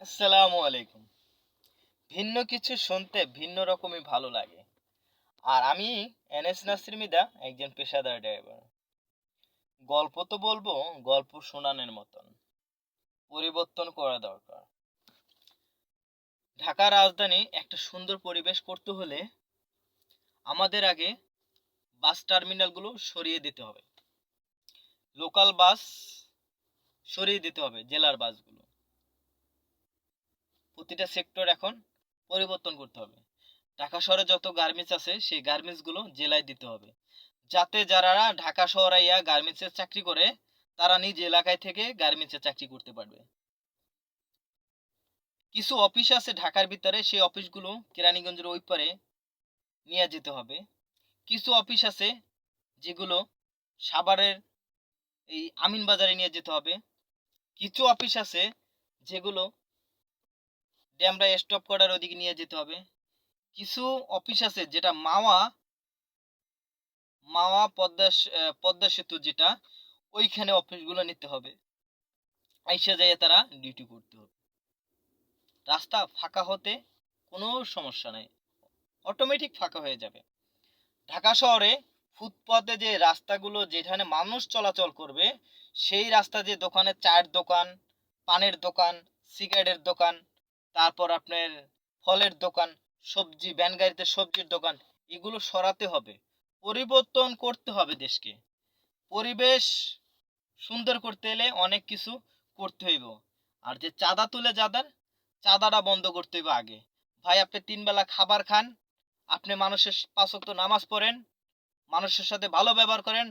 আসসালামু আলাইকুম। ভিন্ন কিছু শুনতে ভিন্ন রকমই ভালো লাগে। আর আমি এনএস নাসির মৃধা, একজন পেশাদার ড্রাইভার। গল্প তো বলবো, গল্প শোনানোর মতন। পরিবর্তন করা দরকার। ঢাকা রাজধানী একটা সুন্দর পরিবেশ করতে হলে আমাদের আগে বাস টার্মিনালগুলো সরিয়ে দিতে হবে। লোকাল বাস সরিয়ে দিতে হবে, জেলার বাসগুলো। প্রতিটা সেক্টর এখন পরিবর্তন করতে হবে। ঢাকা শহরে যত গার্মেন্টস আছে সেই গার্মেন্টস গুলো জেলায় দিতে হবে, যাতে যারা ঢাকা শহরে আইয়া গার্মেন্টসের চাকরি করে তারা নিজ এলাকায় থেকে গার্মেন্টসের চাকরি করতে পারবে। কিছু অফিস আছে ঢাকার ভিতরে, সেই অফিসগুলো কেরানীগঞ্জের ওই পারে নিয়ে যেতে হবে। কিছু অফিস আছে যেগুলো সাভারের এই আমিন বাজারে নিয়ে যেতে হবে। কিছু অফিস আছে যেগুলো ডেমরা স্টপ করার ওদিকে নিয়ে যেতে হবে। কিছু অফিস আছে যেটা মাওয়া মাওয়া পদ্মা সেতু যেটা, ওইখানে অফিসগুলো নিতে হবে। আইসা যাইয়া তারা ডিউটি করতে হবে। রাস্তা ফাঁকা হতে কোনো সমস্যা নাই, অটোমেটিক ফাঁকা হয়ে যাবে। ঢাকা শহরে ফুটপাতে যে রাস্তাগুলো যেখানে মানুষ চলাচল করবে, সেই রাস্তা যে দোকানে চায়ের দোকান, পানের দোকান, সিগারেটের দোকান, তারপর আপনার ফলের দোকান, সবজি ভ্যান গাড়িতে সবজির দোকান, এগুলো সরাতে হবে। পরিবর্তন করতে হবে দেশকে। পরিবেশ সুন্দর করতে এলে অনেক কিছু করতে হইব। আর যে চাঁদা তুলে যাদের, চাঁদাটা বন্ধ করতে হইব আগে। ভাই, আপনি ৩ বেলা খাবার খান, আপনি মানুষের ৫ ওয়াক্ত নামাজ পড়েন, মানুষের সাথে ভালো ব্যবহার করেন,